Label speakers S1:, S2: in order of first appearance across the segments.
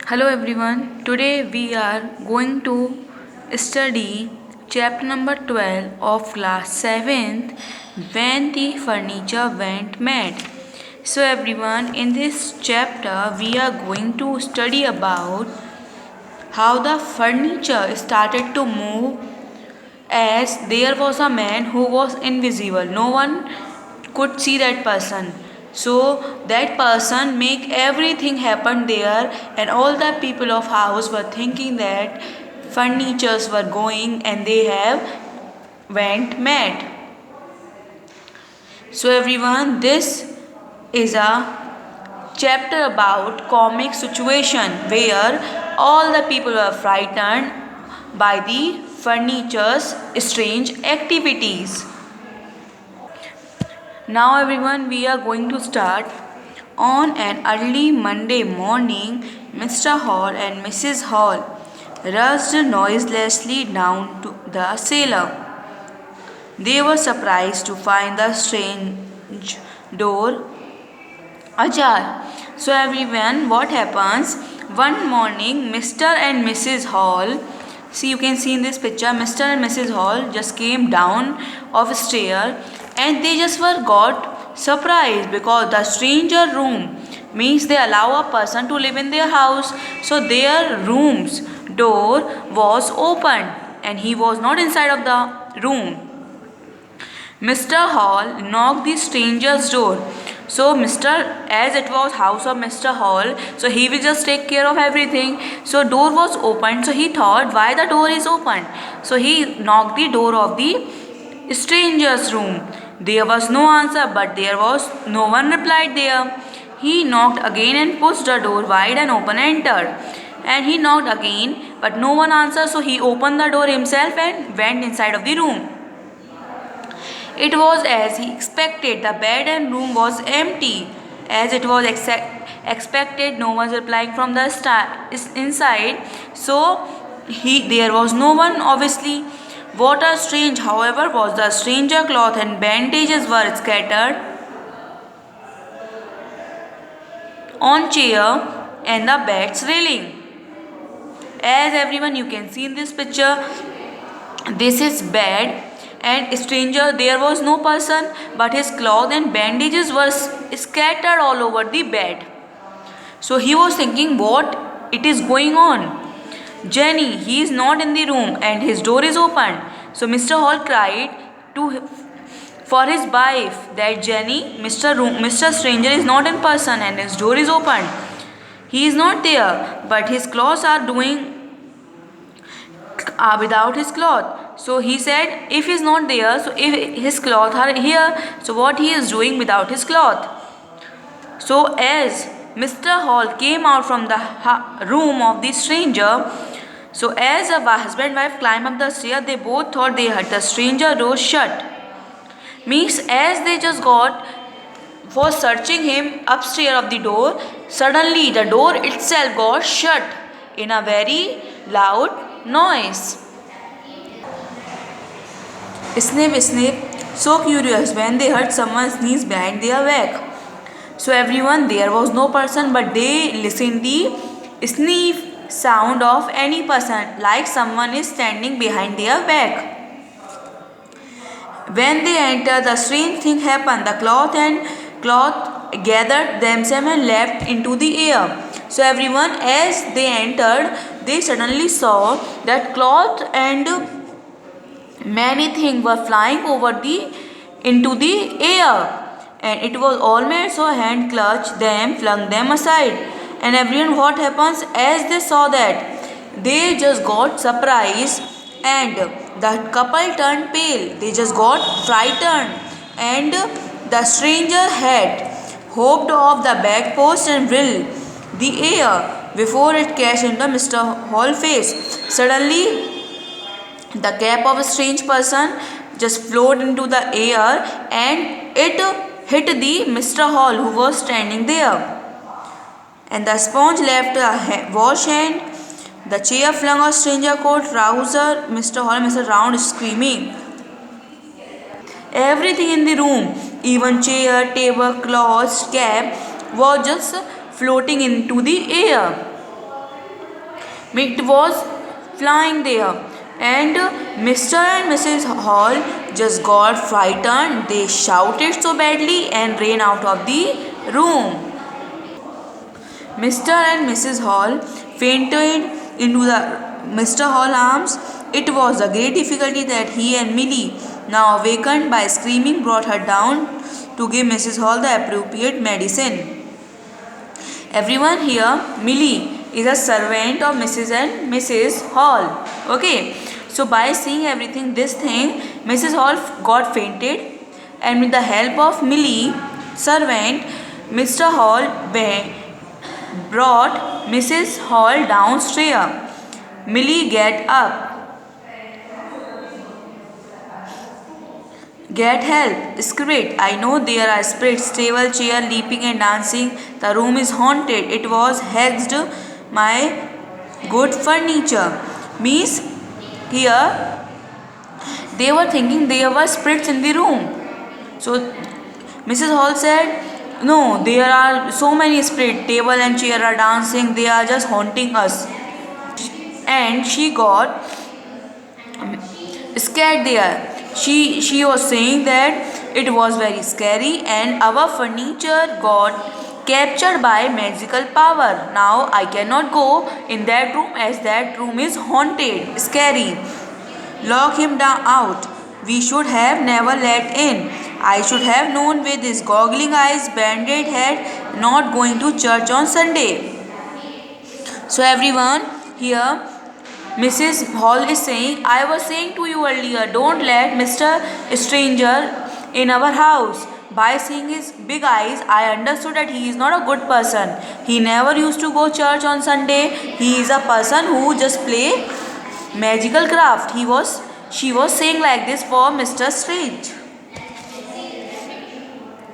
S1: Hello everyone. Today we are going to study chapter number 12 of class 7th, when the furniture went mad. So everyone, in this chapter we are going to study about how the furniture started to move as there was a man who was invisible. No one could see that person. So that person make everything happen there, and all the people of house were thinking that furnitures were going and they have went mad. So everyone, this is a chapter about comic situation where all the people were frightened by the furniture's strange activities. Now everyone, we are going to start. On an early Monday morning, Mr. Hall and Mrs. Hall rushed noiselessly down to the cellar. They were surprised to find the strange door ajar. So everyone, what happens? One morning, Mr. and Mrs. Hall, see, you can see in this picture, Mr. and Mrs. Hall just came down of a stair, and they just were got surprised because the stranger room means they allow a person to live in their house. So their room's door was open and he was not inside of the room. Mr. Hall knocked the stranger's door. So as it was house of Mr. Hall, so he will just take care of everything. So door was open. So he thought, why the door is open? So he knocked the door of the stranger's room. There was no answer, but there was no one replied there. He knocked again and pushed the door wide and open and entered. And he knocked again, but no one answered. So he opened the door himself and went inside of the room. It was as he expected. The bed and room was empty. As it was expected, no one was replying from the inside. So there was no one, obviously. What a strange, however, was the stranger cloth and bandages were scattered on chair and the bed's railing. As everyone, you can see in this picture, this is bed and stranger. There was no person, but his cloth and bandages were scattered all over the bed. So he was thinking, what it is going on? Jenny, he is not in the room and his door is open. So Mr. Hall cried for his wife that Jenny, Mr. Stranger is not in person and his door is open. He is not there, but his clothes are without his cloth. So he said, if he is not there, so if his cloth are here, so what he is doing without his cloth? So as Mr. Hall came out from the room of the stranger, so as a husband and wife climbed up the stair, they both thought they heard the stranger door shut. Means as they just got for searching him upstairs of the door, suddenly the door itself got shut in a very loud noise. Snip, snip, so curious when they heard someone sneeze behind their back. So everyone, there was no person, but they listened the sniff sound of any person, like someone is standing behind their back. When they entered, the strange thing happened. The cloth gathered themselves and leapt into the air. So everyone, as they entered, they suddenly saw that cloth and many things were flying into the air. And it was all made, so hand clutched them, flung them aside. And everyone, what happens as they saw that? They just got surprised and the couple turned pale. They just got frightened. And the stranger had hopped off the back post and whirled the air before it crashed into Mr. Hall's face. Suddenly, the cap of a strange person just floated into the air and it hit the Mr. Hall who was standing there. And the sponge left a wash hand. The chair flung a stranger coat, trouser, Mr. Hall, Mr. Round screaming. Everything in the room, even chair, table, cloths, cap, was just floating into the air. It was flying there. And Mr. and Mrs. Hall just got frightened. They shouted so badly and ran out of the room. Mr. and Mrs. Hall fainted into the Mr. Hall arms. It was a great difficulty that he and Millie, now awakened by screaming, brought her down to give Mrs. Hall the appropriate medicine. Everyone here, Millie is a servant of Mrs. and Mrs. Hall. Okay, so by seeing everything, this thing, Mrs. Hall got fainted, and with the help of Millie, servant, Mr. Hall brought Mrs. Hall downstairs. Millie, get up. Get help. Screamed. I know there are spirits, table, chair, leaping and dancing. The room is haunted. It was hexed. My good furniture. Means here they were thinking there were spirits in the room. So Mrs. Hall said, no, there are so many spirits. Table and chair are dancing. They are just haunting us. And she got scared there. She was saying that it was very scary and our furniture got captured by magical power. Now I cannot go in that room as that room is haunted, scary. Lock him down out. We should have never let in. I should have known with his goggling eyes, bandaged head, not going to church on Sunday. So everyone here, Mrs. Hall is saying, I was saying to you earlier, don't let Mr. Stranger in our house. By seeing his big eyes, I understood that he is not a good person. He never used to go church on Sunday. He is a person who just play magical craft. She was saying like this for Mr. Strange.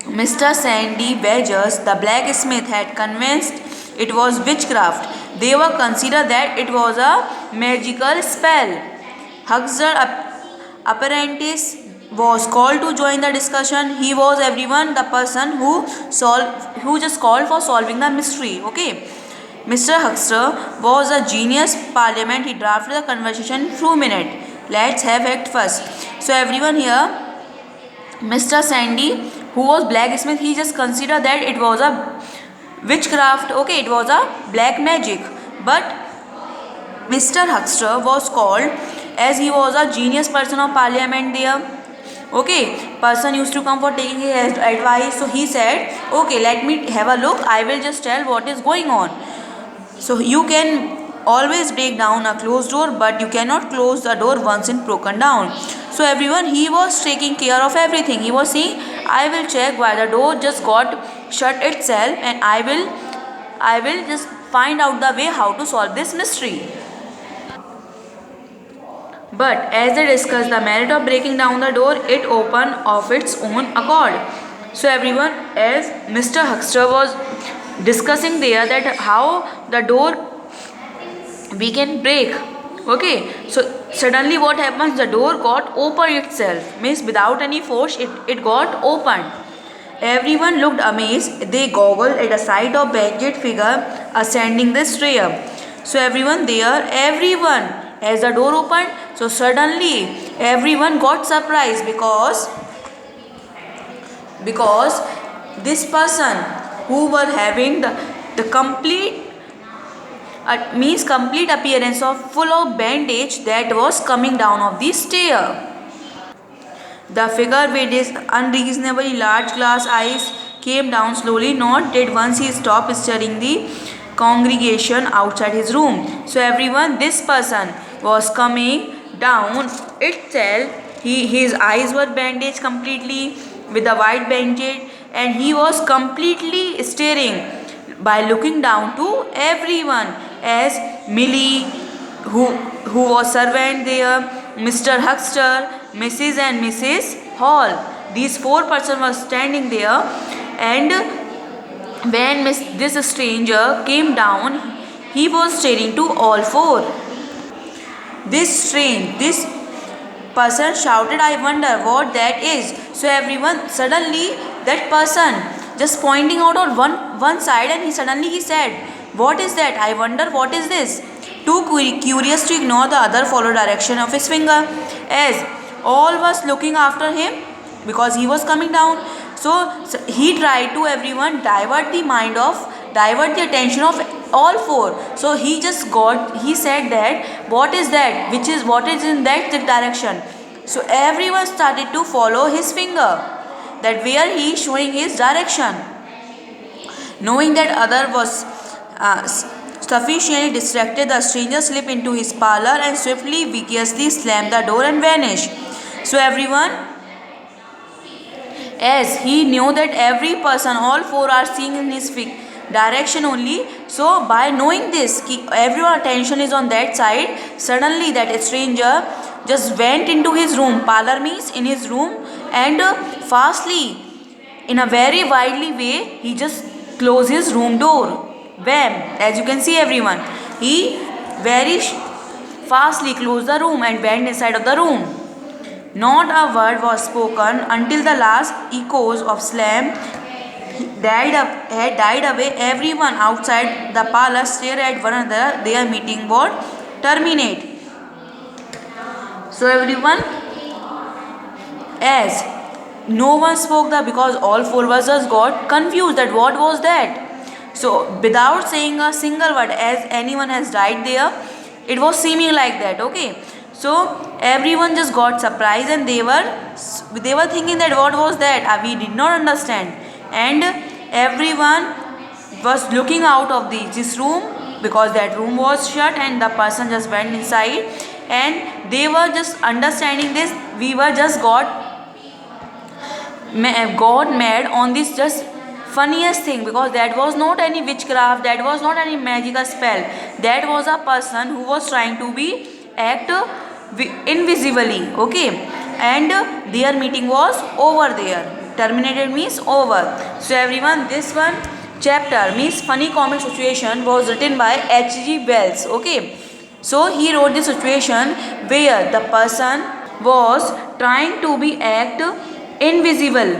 S1: Mr. Sandy Badgers, the blacksmith, had convinced it was witchcraft. They were considered that it was a magical spell. Huxter apprentice was called to join the discussion. He was everyone the person who just called for solving the mystery. Okay. Mr. Huxter was a genius parliament. He drafted the conversation in few minutes. Let's have act first. So everyone here, Mr. Sandy, who was blacksmith, he just considered that it was a witchcraft. Okay, it was a black magic. But Mr. Huxter was called as he was a genius person of parliament there. Okay, person used to come for taking his advice. So he said, okay, let me have a look. I will just tell what is going on. So you can always break down a closed door, but you cannot close the door once it's broken down. So everyone, he was taking care of everything. He was saying, I will check why the door just got shut itself, and I will just find out the way how to solve this mystery. But as they discussed the merit of breaking down the door, it opened of its own accord. So everyone, as Mr. Huxter was discussing there that how the door we can break. Okay, so suddenly what happens, the door got opened itself, means without any force it got opened. Everyone looked amazed. They goggled at the sight of bandaged figure ascending the stair. So everyone there, as the door opened, so suddenly everyone got surprised because this person who were having the complete complete appearance of full of bandage that was coming down of the stair. The figure with his unreasonably large glass eyes came down slowly, not did once he stopped staring the congregation outside his room. So everyone, this person was coming down itself. His eyes were bandaged completely with a white bandage, and he was completely staring by looking down to everyone, as Millie, who was servant there, Mr. Huxter, Mrs. and Mrs. Hall. These four persons were standing there, and when this stranger came down, he was staring to all four. This person shouted, I wonder what that is. So everyone, suddenly that person just pointing out on one side, and he said, what is that? I wonder what is this. Too curious to ignore the other, followed direction of his finger, as all was looking after him because he was coming down. So he tried to everyone divert the attention of all four. So he said that what is in that direction. So everyone started to follow his finger, that where he is showing his direction. Knowing that other was sufficiently distracted, the stranger slipped into his parlor and swiftly, vigorously slammed the door and vanished. So everyone, as he knew that every person, all four are seeing in his direction only. So by knowing this, everyone's attention is on that side. Suddenly that stranger just went into his room. Parlor means in his room, and fastly, in a very widely way, he just closed his room door. Wham! As you can see, everyone, he very fastly closed the room and went inside of the room. Not a word was spoken until the last echoes of slam had died away. Everyone outside the palace stared at one another. Their meeting would terminate. So everyone, as no one spoke, because all four of us got confused that what was that. So without saying a single word, as anyone has died there, it was seeming like that. Okay. So everyone just got surprised, and they were thinking that what was that? We did not understand, and everyone was looking out of this room, because that room was shut and the person just went inside, and they were just understanding this. We were just got mad on this just funniest thing, because that was not any witchcraft, that was not any magical spell, that was a person who was trying to be act invisibly. Okay, and their meeting was over there. Terminated means over. So everyone, this one chapter means funny comic situation was written by H.G. Wells. Okay, so he wrote the situation where the person was trying to be act invisible.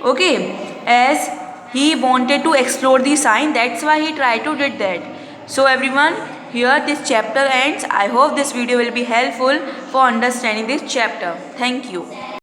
S1: Okay, as he wanted to explore the sign, that's why he tried to did that. So everyone, here this chapter ends. I hope this video will be helpful for understanding this chapter. Thank you.